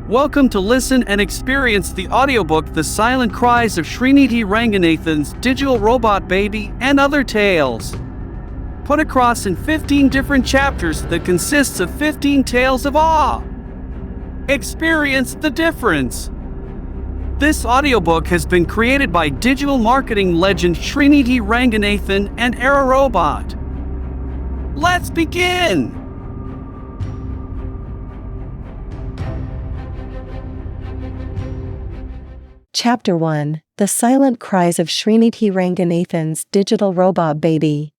Welcome to listen and experience the audiobook The Silent Cries of Srinidhi Ranganathan's Digital Robot Baby and Other Tales. Put across in 15 different chapters that consists of 15 tales of awe. Experience the difference. This audiobook has been created by digital marketing legend Srinidhi Ranganathan and Era Robot. Let's begin! Chapter 1: The Silent Cries of Srinidhi Ranganathan's Digital Robot Baby.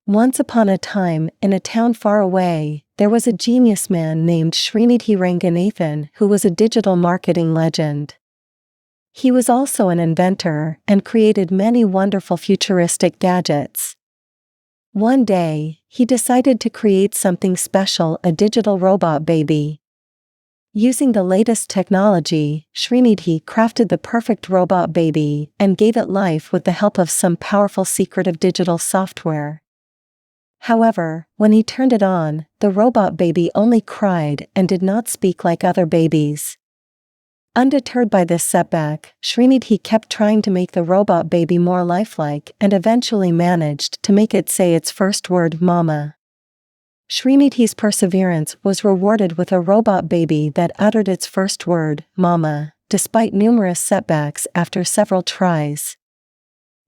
Once upon a time, in a town far away, there was a genius man named Srinidhi Ranganathan who was a digital marketing legend. He was also an inventor and created many wonderful futuristic gadgets. One day, he decided to create something special, a digital robot baby. Using the latest technology, Srinidhi crafted the perfect robot baby and gave it life with the help of some powerful secretive digital software. However, when he turned it on, the robot baby only cried and did not speak like other babies. Undeterred by this setback, Srinidhi kept trying to make the robot baby more lifelike and eventually managed to make it say its first word, Mama. Srinidhi's perseverance was rewarded with a robot baby that uttered its first word, Mama, despite numerous setbacks after several tries.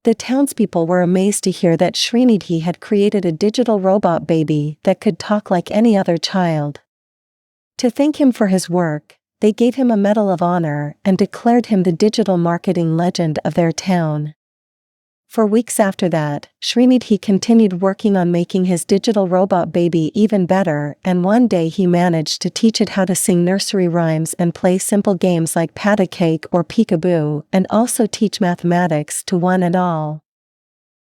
The townspeople were amazed to hear that Srinidhi had created a digital robot baby that could talk like any other child. To thank him for his work, they gave him a Medal of Honor and declared him the digital marketing legend of their town. For weeks after that, Srinidhi continued working on making his digital robot baby even better, and one day he managed to teach it how to sing nursery rhymes and play simple games like pat-a-cake or peekaboo, and also teach mathematics to one and all.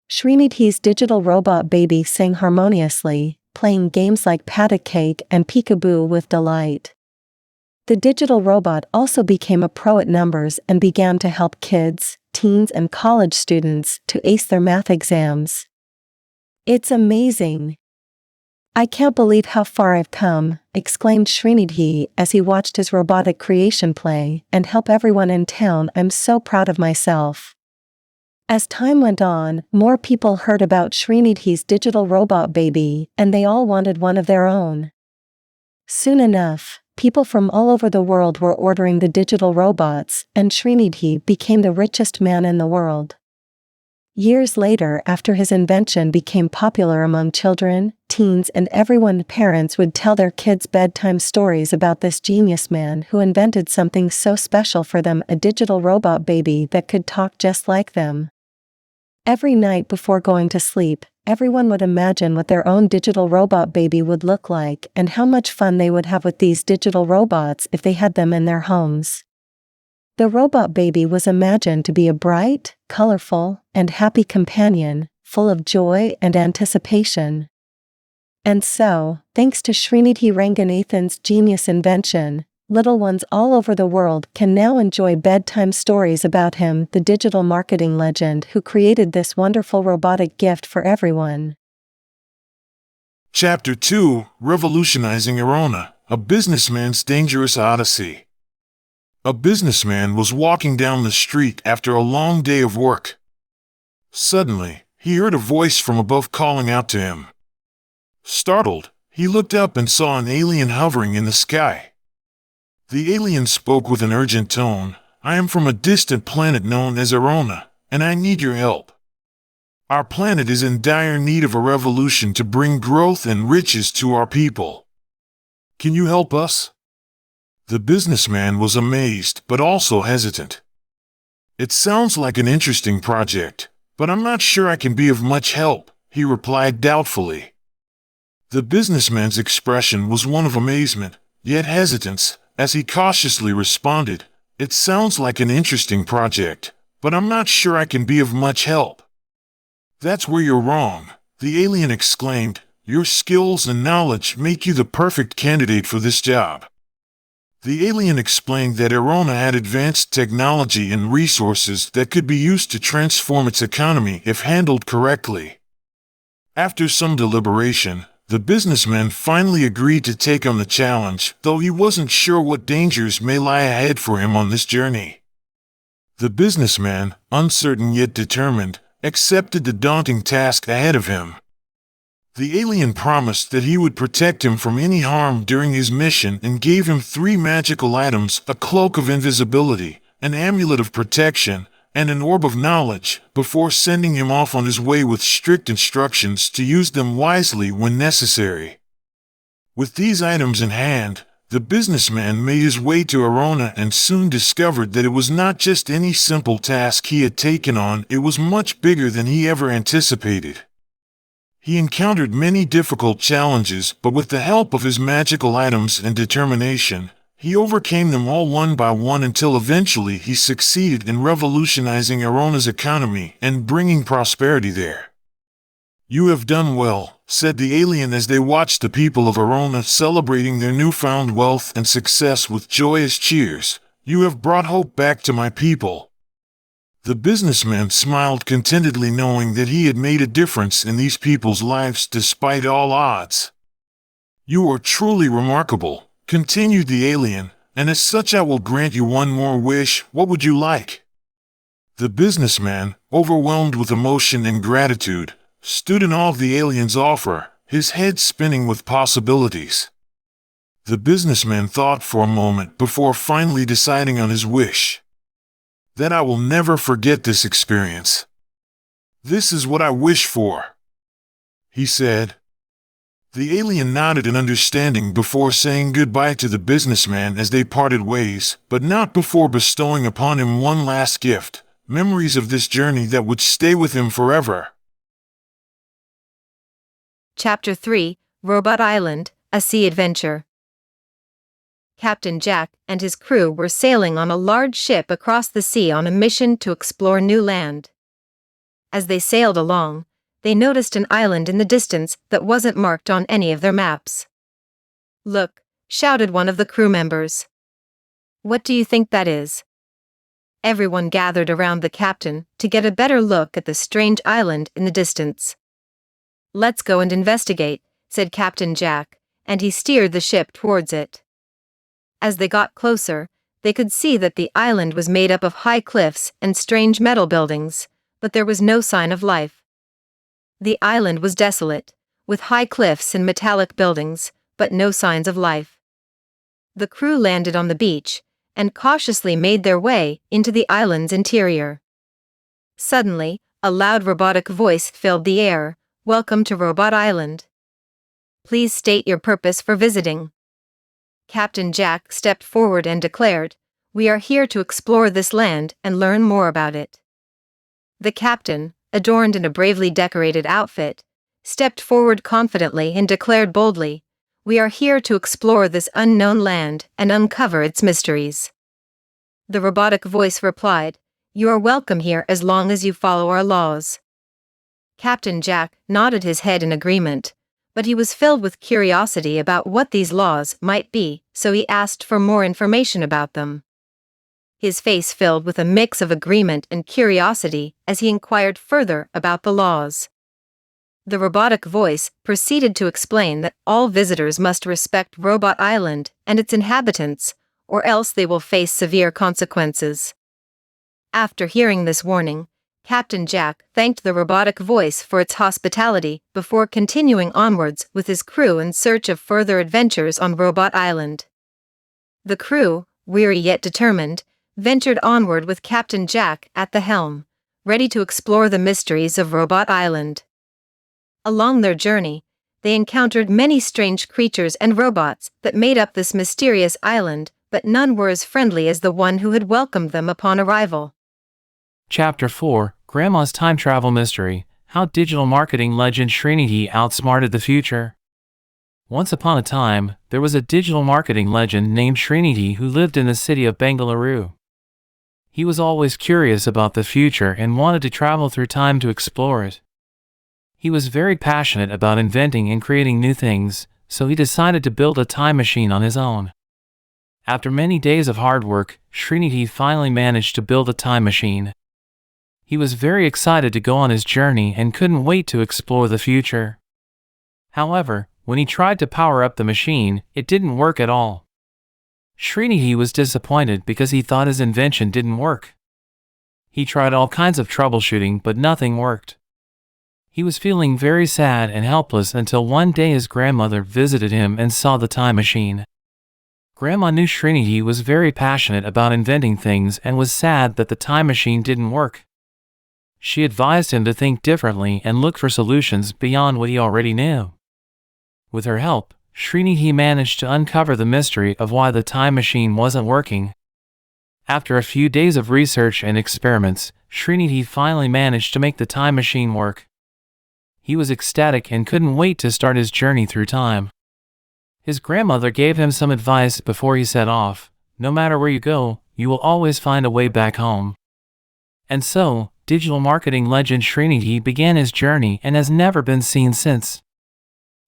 Srinidhi's digital robot baby sang harmoniously, playing games like pat-a-cake and peekaboo with delight. The digital robot also became a pro at numbers and began to help kids, teens and college students to ace their math exams. It's amazing. I can't believe how far I've come, exclaimed Srinidhi as he watched his robotic creation play and help everyone in town. I'm so proud of myself. As time went on, more people heard about Srinidhi's digital robot baby, and they all wanted one of their own. Soon enough, people from all over the world were ordering the digital robots, and Srinidhi became the richest man in the world. Years later, after his invention became popular among children, teens and everyone, parents would tell their kids bedtime stories about this genius man who invented something so special for them, a digital robot baby that could talk just like them. Every night before going to sleep, everyone would imagine what their own digital robot baby would look like and how much fun they would have with these digital robots if they had them in their homes. The robot baby was imagined to be a bright, colorful, and happy companion, full of joy and anticipation. And so, thanks to Srinidhi Ranganathan's genius invention, little ones all over the world can now enjoy bedtime stories about him, the digital marketing legend who created this wonderful robotic gift for everyone. Chapter 2: Revolutionizing Arona, a Businessman's Dangerous Odyssey. A businessman was walking down the street after a long day of work. Suddenly, he heard a voice from above calling out to him. Startled, he looked up and saw an alien hovering in the sky. The alien spoke with an urgent tone. I am from a distant planet known as Arona, and I need your help. Our planet is in dire need of a revolution to bring growth and riches to our people. Can you help us? The businessman was amazed but also hesitant. It sounds like an interesting project, but I'm not sure I can be of much help, he replied doubtfully. The businessman's expression was one of amazement, yet hesitance, as he cautiously responded, It sounds like an interesting project, but I'm not sure I can be of much help. That's where you're wrong, the alien exclaimed. Your skills and knowledge make you the perfect candidate for this job. The alien explained that Arona had advanced technology and resources that could be used to transform its economy if handled correctly. After some deliberation, The businessman finally agreed to take on the challenge, though he wasn't sure what dangers may lie ahead for him on this journey. The businessman, uncertain yet determined, accepted the daunting task ahead of him. The alien promised that he would protect him from any harm during his mission and gave him 3 magical items: a cloak of invisibility, an amulet of protection, and an orb of knowledge, before sending him off on his way with strict instructions to use them wisely when necessary. With these items in hand, the businessman made his way to Arona and soon discovered that it was not just any simple task he had taken on, it was much bigger than he ever anticipated. He encountered many difficult challenges, but with the help of his magical items and determination, he overcame them all one by one until eventually he succeeded in revolutionizing Arona's economy and bringing prosperity there. "You have done well," said the alien as they watched the people of Arona celebrating their newfound wealth and success with joyous cheers. "You have brought hope back to my people." The businessman smiled contentedly, knowing that he had made a difference in these people's lives despite all odds. "You are truly remarkable," continued the alien, "and as such I will grant you one more wish. What would you like?" The businessman, overwhelmed with emotion and gratitude, stood in awe of the alien's offer, his head spinning with possibilities. The businessman thought for a moment before finally deciding on his wish. "That I will never forget this experience. This is what I wish for," he said. The alien nodded in understanding before saying goodbye to the businessman as they parted ways, but not before bestowing upon him one last gift: memories of this journey that would stay with him forever. Chapter 3, Robot Island, A Sea Adventure. Captain Jack and his crew were sailing on a large ship across the sea on a mission to explore new land. As they sailed along, they noticed an island in the distance that wasn't marked on any of their maps. "Look," shouted one of the crew members. "What do you think that is?" Everyone gathered around the captain to get a better look at the strange island in the distance. "Let's go and investigate," said Captain Jack, and he steered the ship towards it. As they got closer, they could see that the island was made up of high cliffs and strange metal buildings, but there was no sign of life. The island was desolate, with high cliffs and metallic buildings, but no signs of life. The crew landed on the beach and cautiously made their way into the island's interior. Suddenly, a loud robotic voice filled the air. "Welcome to Robot Island. Please state your purpose for visiting." Captain Jack stepped forward and declared, "We are here to explore this land and learn more about it." The captain, adorned in a bravely decorated outfit, stepped forward confidently and declared boldly, "We are here to explore this unknown land and uncover its mysteries." The robotic voice replied, "You are welcome here as long as you follow our laws." Captain Jack nodded his head in agreement, but he was filled with curiosity about what these laws might be, so he asked for more information about them. His face filled with a mix of agreement and curiosity as he inquired further about the laws. The robotic voice proceeded to explain that all visitors must respect Robot Island and its inhabitants, or else they will face severe consequences. After hearing this warning, Captain Jack thanked the robotic voice for its hospitality before continuing onwards with his crew in search of further adventures on Robot Island. The crew, weary yet determined, ventured onward with Captain Jack at the helm, ready to explore the mysteries of Robot Island. Along their journey, they encountered many strange creatures and robots that made up this mysterious island, but none were as friendly as the one who had welcomed them upon arrival. Chapter 4, Grandma's Time Travel Mystery, How Digital Marketing Legend Srinidhi Outsmarted the Future. Once upon a time, there was a digital marketing legend named Srinidhi who lived in the city of Bengaluru. He was always curious about the future and wanted to travel through time to explore it. He was very passionate about inventing and creating new things, so he decided to build a time machine on his own. After many days of hard work, Srinidhi finally managed to build a time machine. He was very excited to go on his journey and couldn't wait to explore the future. However, When he tried to power up the machine, it didn't work at all. Srinidhi was disappointed because he thought his invention didn't work. He tried all kinds of troubleshooting, but nothing worked. He was feeling very sad and helpless until one day his grandmother visited him and saw the time machine. Grandma knew Srinidhi was very passionate about inventing things and was sad that the time machine didn't work. She advised him to think differently and look for solutions beyond what he already knew. With her help, Srinidhi managed to uncover the mystery of why the time machine wasn't working. After a few days of research and experiments, Srinidhi finally managed to make the time machine work. He was ecstatic and couldn't wait to start his journey through time. His grandmother gave him some advice before he set off: no matter where you go, you will always find a way back home. And so, digital marketing legend Srinidhi began his journey and has never been seen since.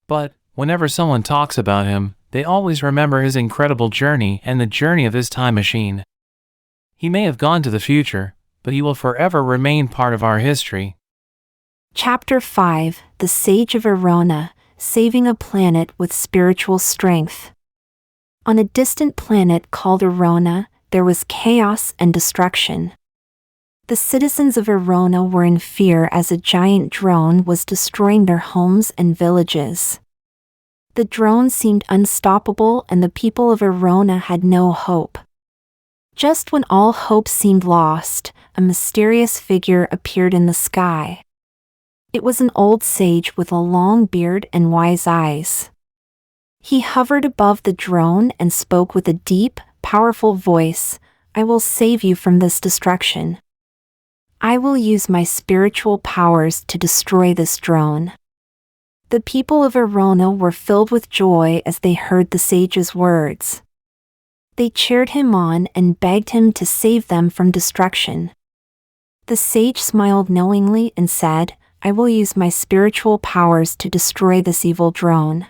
But, whenever someone talks about him, they always remember his incredible journey and the journey of his time machine. He may have gone to the future, but he will forever remain part of our history. Chapter 5: The Sage of Arona, Saving a Planet with Spiritual Strength. On a distant planet called Arona, there was chaos and destruction. The citizens of Arona were in fear as a giant drone was destroying their homes and villages. The drone seemed unstoppable and the people of Arona had no hope. Just when all hope seemed lost, a mysterious figure appeared in the sky. It was an old sage with a long beard and wise eyes. He hovered above the drone and spoke with a deep, powerful voice: "I will save you from this destruction. I will use my spiritual powers to destroy this drone." The people of Arona were filled with joy as they heard the sage's words. They cheered him on and begged him to save them from destruction. The sage smiled knowingly and said, "I will use my spiritual powers to destroy this evil drone."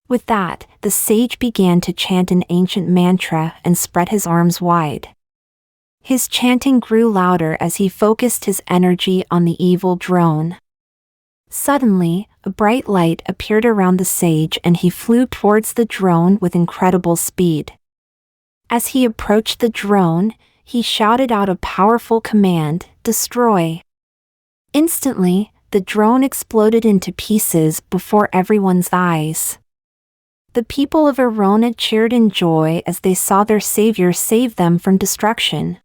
With that, the sage began to chant an ancient mantra and spread his arms wide. His chanting grew louder as he focused his energy on the evil drone. Suddenly, a bright light appeared around the sage and he flew towards the drone with incredible speed. As he approached the drone, he shouted out a powerful command: "Destroy." Instantly, the drone exploded into pieces before everyone's eyes. The people of Arona cheered in joy as they saw their savior save them from destruction.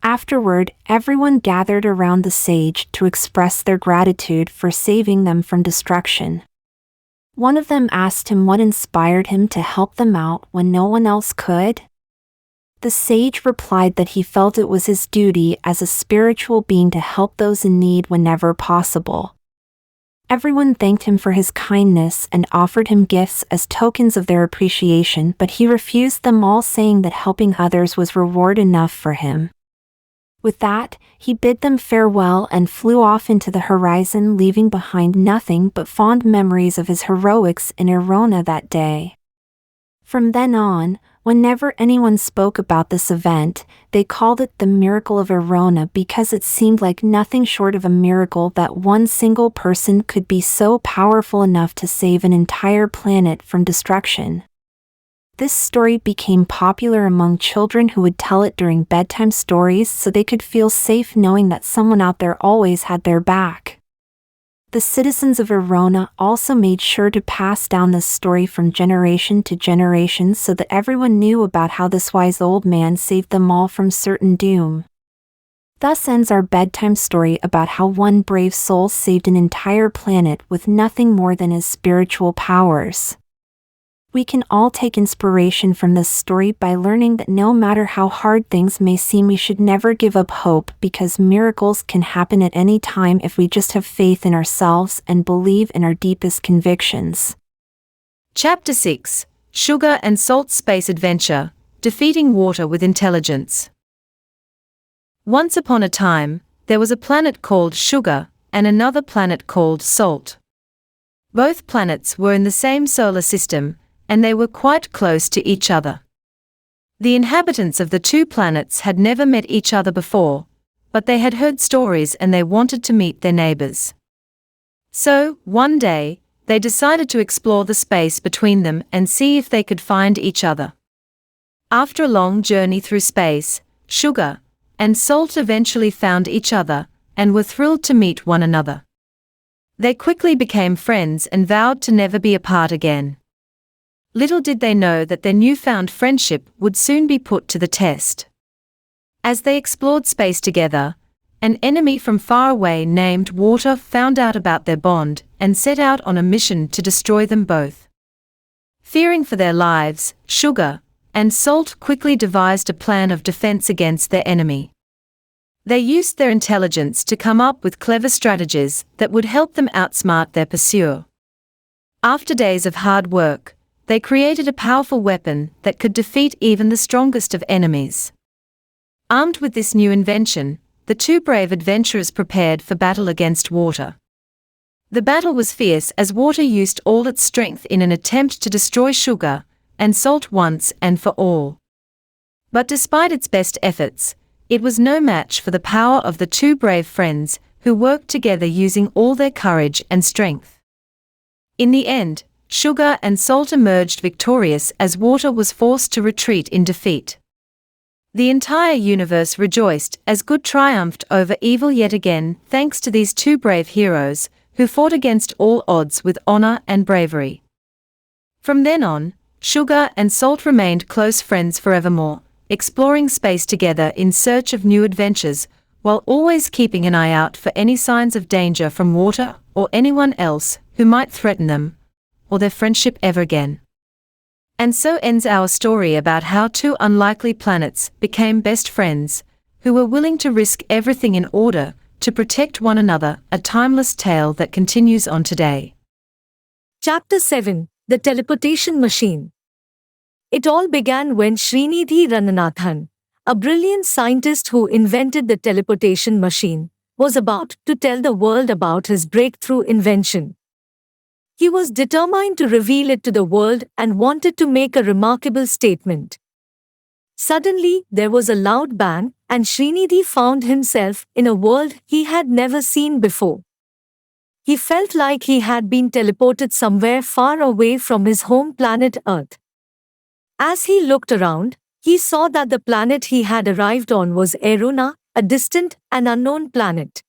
Afterward, everyone gathered around the sage to express their gratitude for saving them from destruction. One of them asked him what inspired him to help them out when no one else could. The sage replied that he felt it was his duty as a spiritual being to help those in need whenever possible. Everyone thanked him for his kindness and offered him gifts as tokens of their appreciation, but he refused them all, saying that helping others was reward enough for him. With that, he bid them farewell and flew off into the horizon, leaving behind nothing but fond memories of his heroics in Arona that day. From then on, whenever anyone spoke about this event, they called it the Miracle of Arona because it seemed like nothing short of a miracle that one single person could be so powerful enough to save an entire planet from destruction. This story became popular among children who would tell it during bedtime stories so they could feel safe knowing that someone out there always had their back. The citizens of Arona also made sure to pass down this story from generation to generation so that everyone knew about how this wise old man saved them all from certain doom. Thus ends our bedtime story about how one brave soul saved an entire planet with nothing more than his spiritual powers. We can all take inspiration from this story by learning that no matter how hard things may seem, we should never give up hope, because miracles can happen at any time if we just have faith in ourselves and believe in our deepest convictions. Chapter 6: Sugar and Salt Space Adventure, Defeating Water with Intelligence. Once upon a time, there was a planet called Sugar and another planet called Salt. Both planets were in the same solar system, and they were quite close to each other. The inhabitants of the two planets had never met each other before, but they had heard stories and they wanted to meet their neighbors. So, one day, they decided to explore the space between them and see if they could find each other. After a long journey through space, Sugar and Salt eventually found each other and were thrilled to meet one another. They quickly became friends and vowed to never be apart again. Little did they know that their newfound friendship would soon be put to the test. As they explored space together, an enemy from far away named Water found out about their bond and set out on a mission to destroy them both. Fearing for their lives, Sugar and Salt quickly devised a plan of defense against their enemy. They used their intelligence to come up with clever strategies that would help them outsmart their pursuer. After days of hard work, they created a powerful weapon that could defeat even the strongest of enemies. Armed with this new invention, the two brave adventurers prepared for battle against Water. The battle was fierce as Water used all its strength in an attempt to destroy Sugar and Salt once and for all. But despite its best efforts, it was no match for the power of the two brave friends who worked together using all their courage and strength. In the end, Sugar and Salt emerged victorious as Water was forced to retreat in defeat. The entire universe rejoiced as good triumphed over evil yet again thanks to these two brave heroes who fought against all odds with honor and bravery. From then on, Sugar and Salt remained close friends forevermore, exploring space together in search of new adventures, while always keeping an eye out for any signs of danger from Water or anyone else who might threaten them or their friendship ever again. And so ends our story about how two unlikely planets became best friends, who were willing to risk everything in order to protect one another, a timeless tale that continues on today. Chapter 7: The Teleportation Machine. It all began when Srinidhi Ranganathan, a brilliant scientist who invented the teleportation machine, was about to tell the world about his breakthrough invention. He was determined to reveal it to the world and wanted to make a remarkable statement. Suddenly, there was a loud bang, and Srinidhi found himself in a world he had never seen before. He felt like he had been teleported somewhere far away from his home planet Earth. As he looked around, he saw that the planet he had arrived on was Arona, a distant and unknown planet.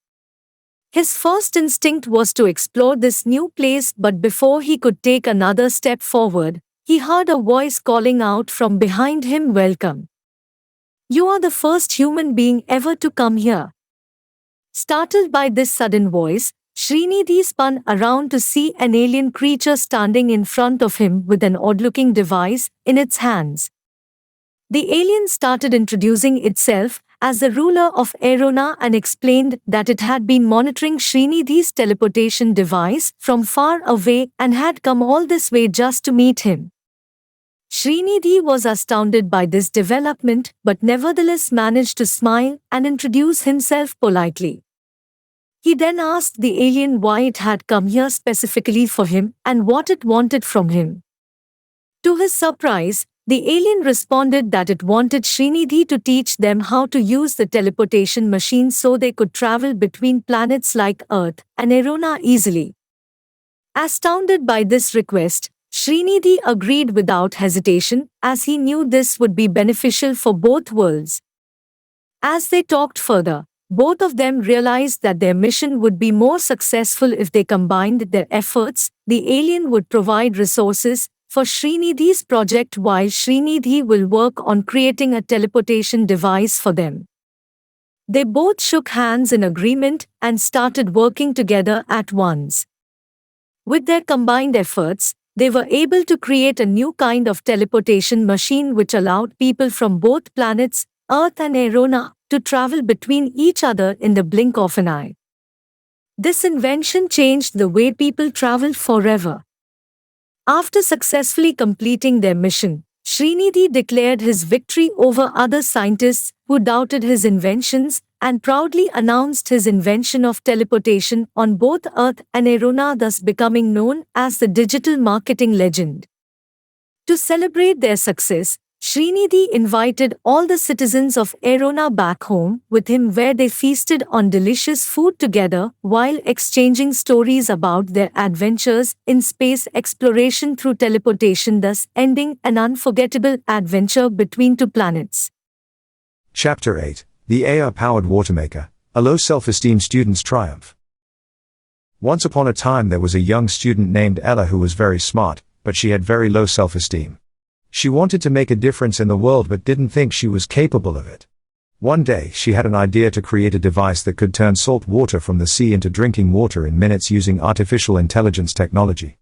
His first instinct was to explore this new place, but before he could take another step forward, he heard a voice calling out from behind him, "Welcome. You are the first human being ever to come here." Startled by this sudden voice, Srinidhi spun around to see an alien creature standing in front of him with an odd-looking device in its hands. The alien started introducing itself as the ruler of Arona and explained that it had been monitoring Srinidhi's teleportation device from far away and had come all this way just to meet him. Srinidhi was astounded by this development but nevertheless managed to smile and introduce himself politely. He then asked the alien why it had come here specifically for him and what it wanted from him. To his surprise, the alien responded that it wanted Srinidhi to teach them how to use the teleportation machine so they could travel between planets like Earth and Arona easily. Astounded by this request, Srinidhi agreed without hesitation, as he knew this would be beneficial for both worlds. As they talked further, both of them realized that their mission would be more successful if they combined their efforts. The alien would provide resources for Srinidhi's project while Srinidhi will work on creating a teleportation device for them. They both shook hands in agreement and started working together at once. With their combined efforts, they were able to create a new kind of teleportation machine which allowed people from both planets, Earth and Arona, to travel between each other in the blink of an eye. This invention changed the way people traveled forever. After successfully completing their mission, Srinidhi declared his victory over other scientists who doubted his inventions and proudly announced his invention of teleportation on both Earth and Arona, thus becoming known as the digital marketing legend. To celebrate their success, Srinidhi invited all the citizens of Arona back home with him, where they feasted on delicious food together while exchanging stories about their adventures in space exploration through teleportation, thus ending an unforgettable adventure between two planets. Chapter 8: The AI-Powered Watermaker, a low self-esteem student's triumph. Once upon a time there was a young student named Ella who was very smart, but she had very low self-esteem. She wanted to make a difference in the world but didn't think she was capable of it. One day, she had an idea to create a device that could turn salt water from the sea into drinking water in minutes using artificial intelligence technology.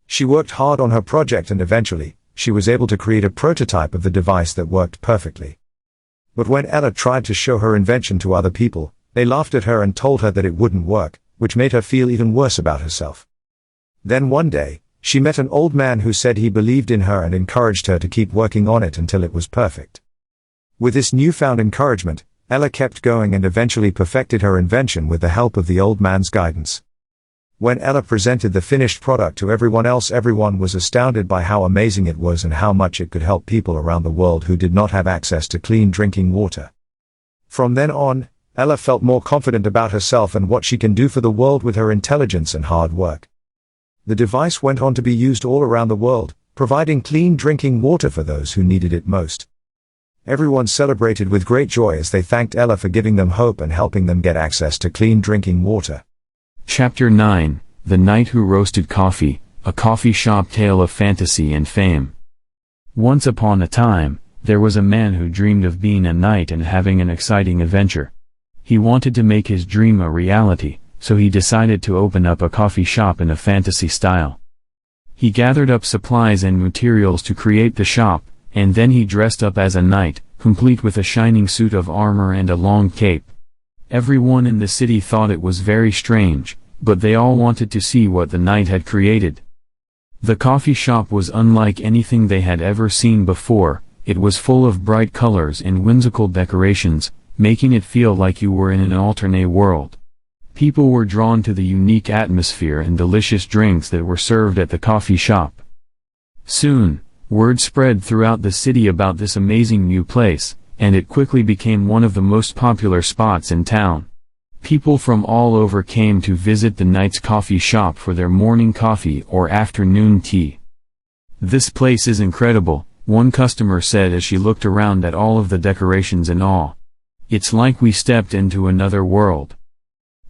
She worked hard on her project and eventually, she was able to create a prototype of the device that worked perfectly. But when Ella tried to show her invention to other people, they laughed at her and told her that it wouldn't work, which made her feel even worse about herself. Then one day, she met an old man who said he believed in her and encouraged her to keep working on it until it was perfect. With this newfound encouragement, Ella kept going and eventually perfected her invention with the help of the old man's guidance. When Ella presented the finished product to everyone else, everyone was astounded by how amazing it was and how much it could help people around the world who did not have access to clean drinking water. From then on, Ella felt more confident about herself and what she can do for the world with her intelligence and hard work. The device went on to be used all around the world, providing clean drinking water for those who needed it most. Everyone celebrated with great joy as they thanked Ella for giving them hope and helping them get access to clean drinking water. Chapter 9: The Knight Who Roasted Coffee, a Coffee Shop Tale of Fantasy and Fame. Once upon a time, there was a man who dreamed of being a knight and having an exciting adventure. He wanted to make his dream a reality, so he decided to open up a coffee shop in a fantasy style. He gathered up supplies and materials to create the shop, and then he dressed up as a knight, complete with a shining suit of armor and a long cape. Everyone in the city thought it was very strange, but they all wanted to see what the knight had created. The coffee shop was unlike anything they had ever seen before. It was full of bright colors and whimsical decorations, making it feel like you were in an alternate world. People were drawn to the unique atmosphere and delicious drinks that were served at the coffee shop. Soon, word spread throughout the city about this amazing new place, and it quickly became one of the most popular spots in town. People from all over came to visit the knight's coffee shop for their morning coffee or afternoon tea. "This place is incredible," one customer said as she looked around at all of the decorations in awe. "It's like we stepped into another world."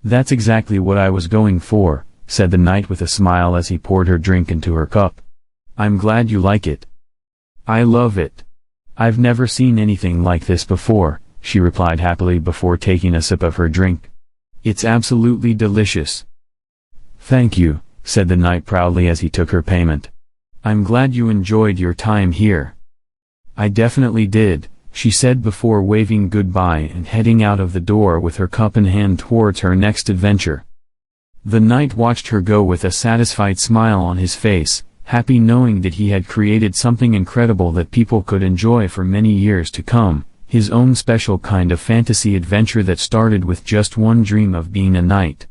"That's exactly what I was going for," said the knight with a smile as he poured her drink into her cup. "I'm glad you like it." "I love it. I've never seen anything like this before," she replied happily before taking a sip of her drink. "It's absolutely delicious." "Thank you," said the knight proudly as he took her payment. "I'm glad you enjoyed your time here." "I definitely did," she said before waving goodbye and heading out of the door with her cup in hand towards her next adventure. The knight watched her go with a satisfied smile on his face, happy knowing that he had created something incredible that people could enjoy for many years to come, his own special kind of fantasy adventure that started with just one dream of being a knight.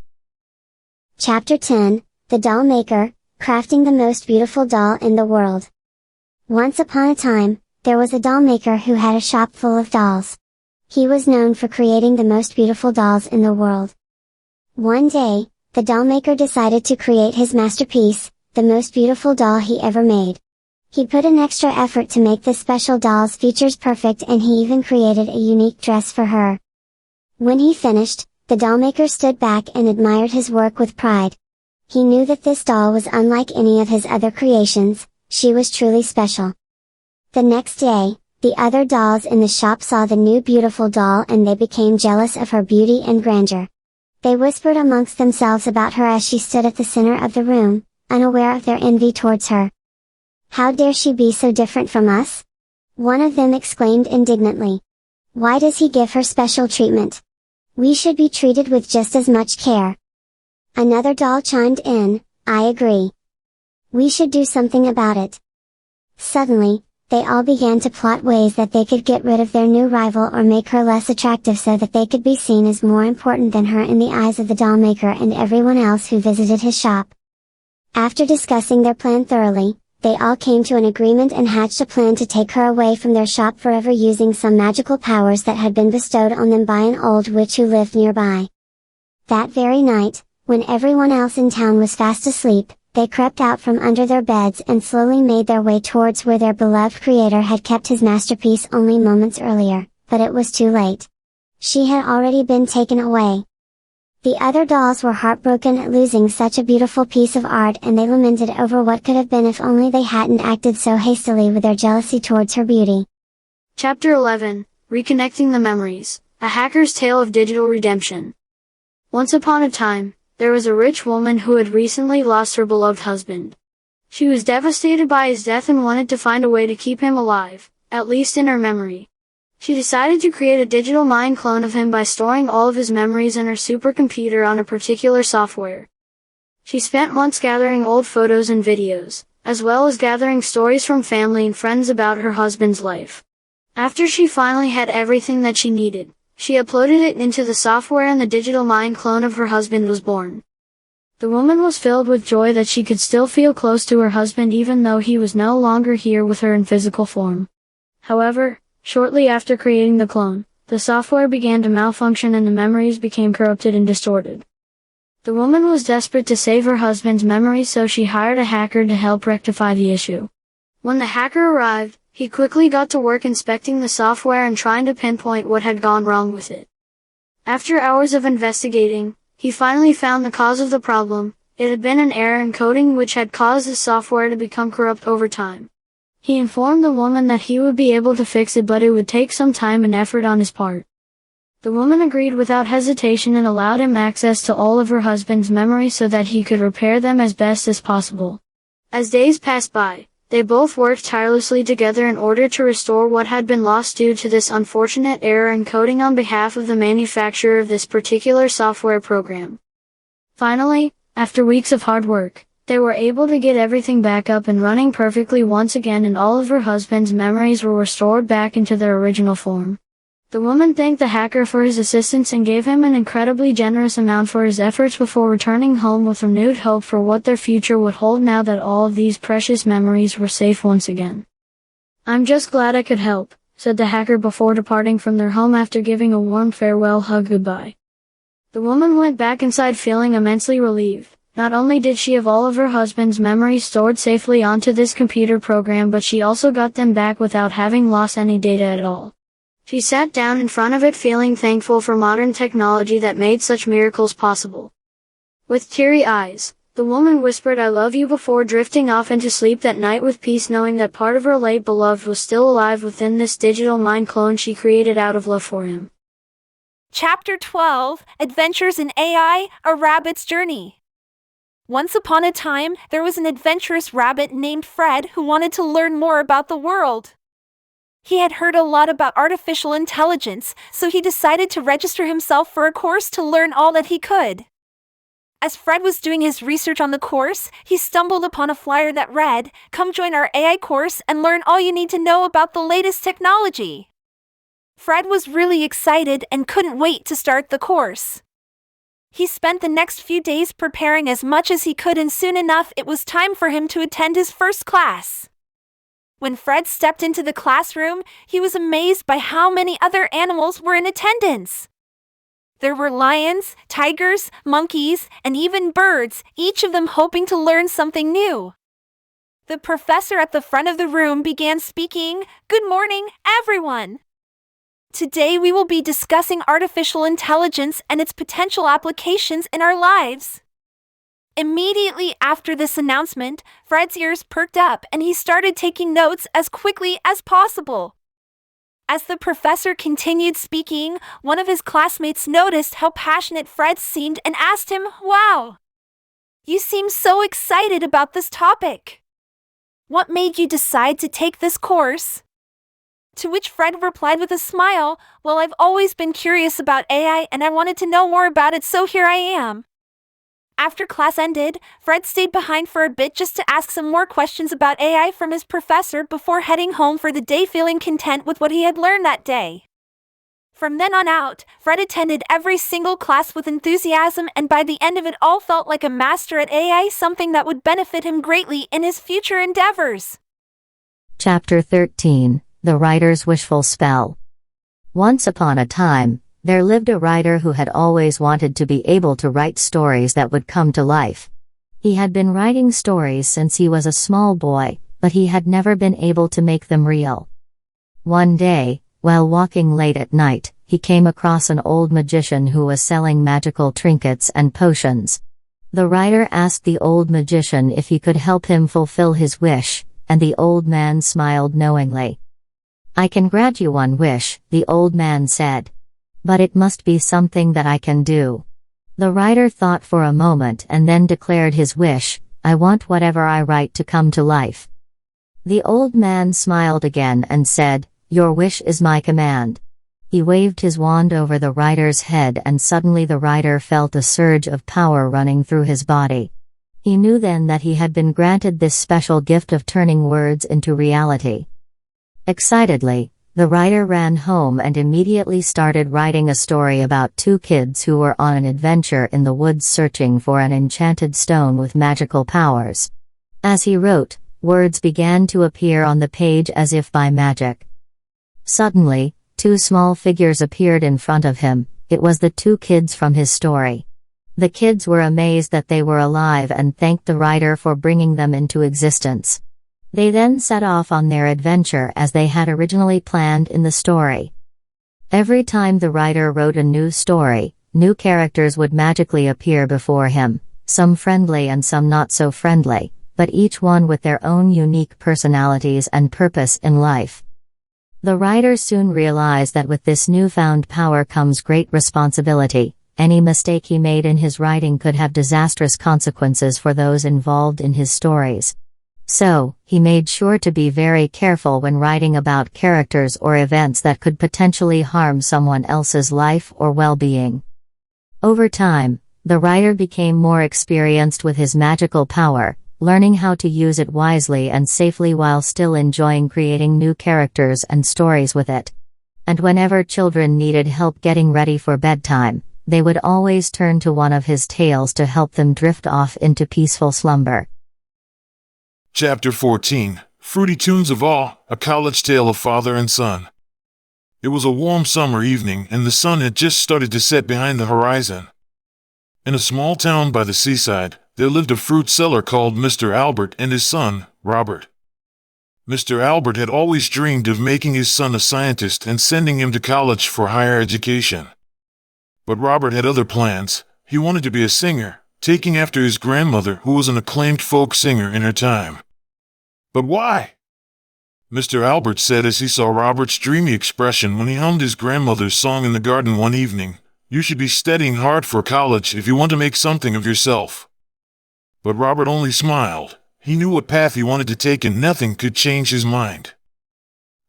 Chapter 10: The Doll Maker, Crafting the Most Beautiful Doll in the World. Once upon a time, there was a doll maker who had a shop full of dolls. He was known for creating the most beautiful dolls in the world. One day, the doll maker decided to create his masterpiece, the most beautiful doll he ever made. He put an extra effort to make this special doll's features perfect, and he even created a unique dress for her. When he finished, the doll maker stood back and admired his work with pride. He knew that this doll was unlike any of his other creations. She was truly special. The next day, the other dolls in the shop saw the new beautiful doll and they became jealous of her beauty and grandeur. They whispered amongst themselves about her as she stood at the center of the room, unaware of their envy towards her. "How dare she be so different from us?" one of them exclaimed indignantly. "Why does he give her special treatment? We should be treated with just as much care." Another doll chimed in, "I agree. We should do something about it." Suddenly, they all began to plot ways that they could get rid of their new rival or make her less attractive so that they could be seen as more important than her in the eyes of the doll maker and everyone else who visited his shop. After discussing their plan thoroughly, They all came to an agreement and hatched a plan to take her away from their shop forever using some magical powers that had been bestowed on them by an old witch who lived nearby. That very night, when everyone else in town was fast asleep, they crept out from under their beds and slowly made their way towards where their beloved creator had kept his masterpiece only moments earlier, but it was too late. She had already been taken away. The other dolls were heartbroken at losing such a beautiful piece of art, and they lamented over what could have been if only they hadn't acted so hastily with their jealousy towards her beauty. Chapter 11, Reconnecting the Memories, A Hacker's Tale of Digital Redemption. Once upon a time, there was a rich woman who had recently lost her beloved husband. She was devastated by his death and wanted to find a way to keep him alive, at least in her memory. She decided to create a digital mind clone of him by storing all of his memories in her supercomputer on a particular software. She spent months gathering old photos and videos, as well as gathering stories from family and friends about her husband's life. After she finally had everything that she needed, she uploaded it into the software and the digital mind clone of her husband was born. The woman was filled with joy that she could still feel close to her husband even though he was no longer here with her in physical form. However, shortly after creating the clone, the software began to malfunction and the memories became corrupted and distorted. The woman was desperate to save her husband's memories, so she hired a hacker to help rectify the issue. When the hacker arrived, he quickly got to work inspecting the software and trying to pinpoint what had gone wrong with it. After hours of investigating, he finally found the cause of the problem. It had been an error in coding which had caused the software to become corrupt over time. He informed the woman that he would be able to fix it, but it would take some time and effort on his part. The woman agreed without hesitation and allowed him access to all of her husband's memories so that he could repair them as best as possible. As days passed by, they both worked tirelessly together in order to restore what had been lost due to this unfortunate error in coding on behalf of the manufacturer of this particular software program. Finally, after weeks of hard work, they were able to get everything back up and running perfectly once again, and all of her husband's memories were restored back into their original form. The woman thanked the hacker for his assistance and gave him an incredibly generous amount for his efforts before returning home with renewed hope for what their future would hold now that all of these precious memories were safe once again. "I'm just glad I could help," said the hacker before departing from their home after giving a warm farewell hug goodbye. The woman went back inside feeling immensely relieved. Not only did she have all of her husband's memories stored safely onto this computer program, but she also got them back without having lost any data at all. She sat down in front of it feeling thankful for modern technology that made such miracles possible. With teary eyes, the woman whispered "I love you" before drifting off into sleep that night with peace, knowing that part of her late beloved was still alive within this digital mind clone she created out of love for him. Chapter 12, Adventures in AI, A Rabbit's Journey. Once upon a time, there was an adventurous rabbit named Fred who wanted to learn more about the world. He had heard a lot about artificial intelligence, so he decided to register himself for a course to learn all that he could. As Fred was doing his research on the course, he stumbled upon a flyer that read, "Come join our AI course and learn all you need to know about the latest technology." Fred was really excited and couldn't wait to start the course. He spent the next few days preparing as much as he could, and soon enough it was time for him to attend his first class. When Fred stepped into the classroom, he was amazed by how many other animals were in attendance. There were lions, tigers, monkeys, and even birds, each of them hoping to learn something new. The professor at the front of the room began speaking. "Good morning, everyone. Today we will be discussing artificial intelligence and its potential applications in our lives." Immediately after this announcement, Fred's ears perked up and he started taking notes as quickly as possible. As the professor continued speaking, one of his classmates noticed how passionate Fred seemed and asked him, "Wow, you seem so excited about this topic. What made you decide to take this course?" To which Fred replied with a smile, "Well, I've always been curious about AI and I wanted to know more about it, so here I am." After class ended, Fred stayed behind for a bit just to ask some more questions about AI from his professor before heading home for the day, feeling content with what he had learned that day. From then on out, Fred attended every single class with enthusiasm, and by the end of it all felt like a master at AI, something that would benefit him greatly in his future endeavors. Chapter 13, The Writer's Wishful Spell. Once upon a time, there lived a writer who had always wanted to be able to write stories that would come to life. He had been writing stories since he was a small boy, but he had never been able to make them real. One day, while walking late at night, he came across an old magician who was selling magical trinkets and potions. The writer asked the old magician if he could help him fulfill his wish, and the old man smiled knowingly. "I can grant you one wish," the old man said. "But it must be something that I can do." The writer thought for a moment and then declared his wish, "I want whatever I write to come to life." The old man smiled again and said, "Your wish is my command." He waved his wand over the writer's head, and suddenly the writer felt a surge of power running through his body. He knew then that he had been granted this special gift of turning words into reality. Excitedly, the writer ran home and immediately started writing a story about two kids who were on an adventure in the woods searching for an enchanted stone with magical powers. As he wrote, words began to appear on the page as if by magic. Suddenly, two small figures appeared in front of him. It was the two kids from his story. The kids were amazed that they were alive and thanked the writer for bringing them into existence. They then set off on their adventure as they had originally planned in the story. Every time the writer wrote a new story, new characters would magically appear before him, some friendly and some not so friendly, but each one with their own unique personalities and purpose in life. The writer soon realized that with this newfound power comes great responsibility. Any mistake he made in his writing could have disastrous consequences for those involved in his stories. So, he made sure to be very careful when writing about characters or events that could potentially harm someone else's life or well-being. Over time, the writer became more experienced with his magical power, learning how to use it wisely and safely while still enjoying creating new characters and stories with it. And whenever children needed help getting ready for bedtime, they would always turn to one of his tales to help them drift off into peaceful slumber. Chapter 14, Fruity Tunes of Awe, A College Tale of Father and Son. It was a warm summer evening and the sun had just started to set behind the horizon. In a small town by the seaside, there lived a fruit seller called Mr. Albert and his son, Robert. Mr. Albert had always dreamed of making his son a scientist and sending him to college for higher education. But Robert had other plans. He wanted to be a singer, taking after his grandmother, who was an acclaimed folk singer in her time. But why? Mr. Albert said as he saw Robert's dreamy expression when he hummed his grandmother's song in the garden one evening, "You should be studying hard for college if you want to make something of yourself." But Robert only smiled. He knew what path he wanted to take and nothing could change his mind.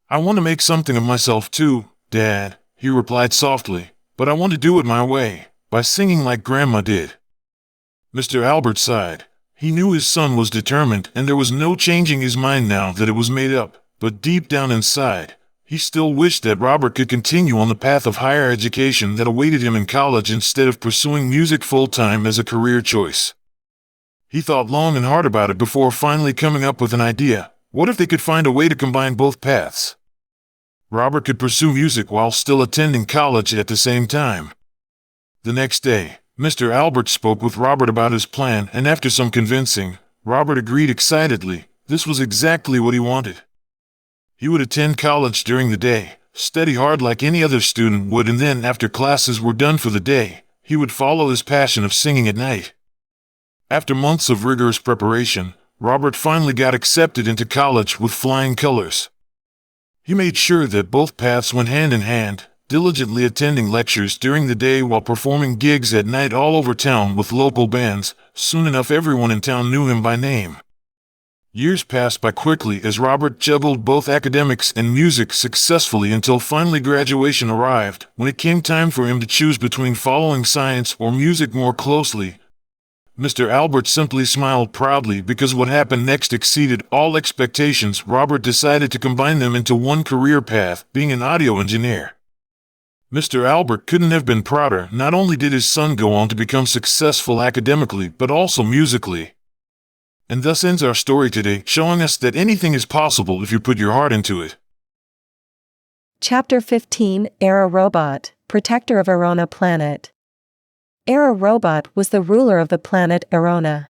"I want to make something of myself too, Dad," he replied softly, "but I want to do it my way, by singing like Grandma did." Mr. Albert sighed. He knew his son was determined and there was no changing his mind now that it was made up, but deep down inside, he still wished that Robert could continue on the path of higher education that awaited him in college instead of pursuing music full-time as a career choice. He thought long and hard about it before finally coming up with an idea. What if they could find a way to combine both paths? Robert could pursue music while still attending college at the same time. The next day, Mr. Albert spoke with Robert about his plan, and after some convincing, Robert agreed excitedly. This was exactly what he wanted. He would attend college during the day, study hard like any other student would, and then after classes were done for the day, he would follow his passion of singing at night. After months of rigorous preparation, Robert finally got accepted into college with flying colors. He made sure that both paths went hand in hand, diligently attending lectures during the day while performing gigs at night all over town with local bands. Soon enough everyone in town knew him by name. Years passed by quickly as Robert juggled both academics and music successfully until finally graduation arrived. When it came time for him to choose between following science or music more closely, Mr. Albert simply smiled proudly because what happened next exceeded all expectations. Robert decided to combine them into one career path, being an audio engineer. Mr. Albert couldn't have been prouder. Not only did his son go on to become successful academically, but also musically. And thus ends our story today, showing us that anything is possible if you put your heart into it. Chapter 15, Era Robot, Protector of Arona Planet. Era Robot was the ruler of the planet Arona.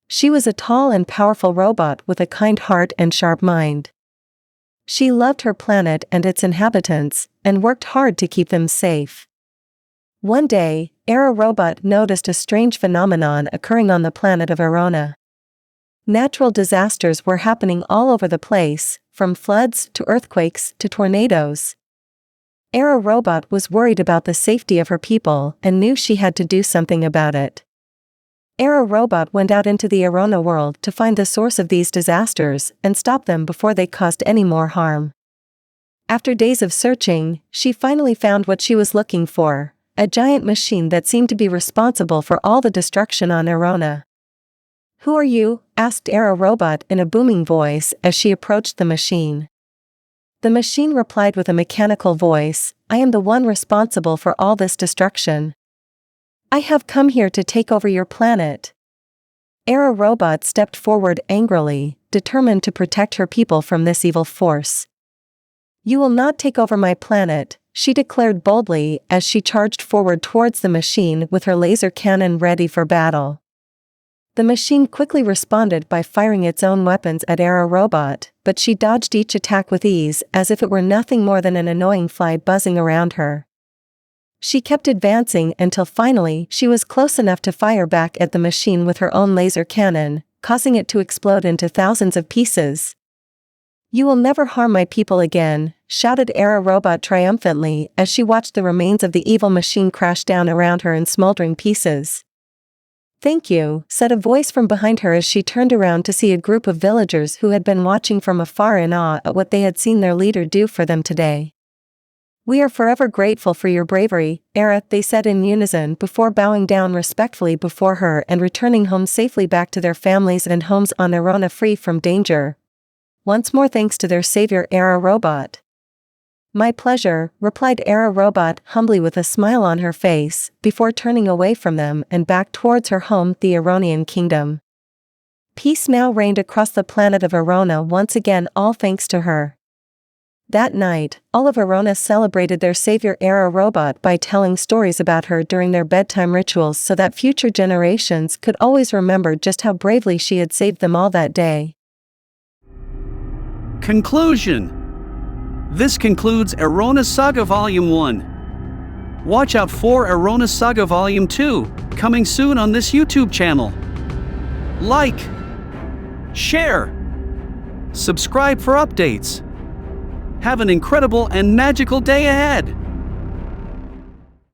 She was a tall and powerful robot with a kind heart and sharp mind. She loved her planet and its inhabitants, and worked hard to keep them safe. One day, Era Robot noticed a strange phenomenon occurring on the planet of Arona. Natural disasters were happening all over the place, from floods to earthquakes to tornadoes. Era Robot was worried about the safety of her people and knew she had to do something about it. Era Robot went out into the Arona world to find the source of these disasters and stop them before they caused any more harm. After days of searching, she finally found what she was looking for, a giant machine that seemed to be responsible for all the destruction on Arona. "Who are you?" asked Era Robot in a booming voice as she approached the machine. The machine replied with a mechanical voice, "I am the one responsible for all this destruction. I have come here to take over your planet." Era Robot stepped forward angrily, determined to protect her people from this evil force. "You will not take over my planet," she declared boldly as she charged forward towards the machine with her laser cannon ready for battle. The machine quickly responded by firing its own weapons at Era Robot, but she dodged each attack with ease as if it were nothing more than an annoying fly buzzing around her. She kept advancing until finally she was close enough to fire back at the machine with her own laser cannon, causing it to explode into thousands of pieces. "You will never harm my people again," shouted Era Robot triumphantly as she watched the remains of the evil machine crash down around her in smoldering pieces. "Thank you," said a voice from behind her as she turned around to see a group of villagers who had been watching from afar in awe at what they had seen their leader do for them today. "We are forever grateful for your bravery, Era," they said in unison before bowing down respectfully before her and returning home safely back to their families and homes on Arona free from danger. Once more thanks to their savior Era Robot. "My pleasure," replied Era Robot humbly with a smile on her face, before turning away from them and back towards her home, the Aronian kingdom. Peace now reigned across the planet of Arona once again, all thanks to her. That night, all of Arona celebrated their savior Era Robot by telling stories about her during their bedtime rituals so that future generations could always remember just how bravely she had saved them all that day. Conclusion. This concludes Arona Saga Volume 1. Watch out for Arona Saga Volume 2, coming soon on this YouTube channel. Like, share, subscribe for updates. Have an incredible and magical day ahead!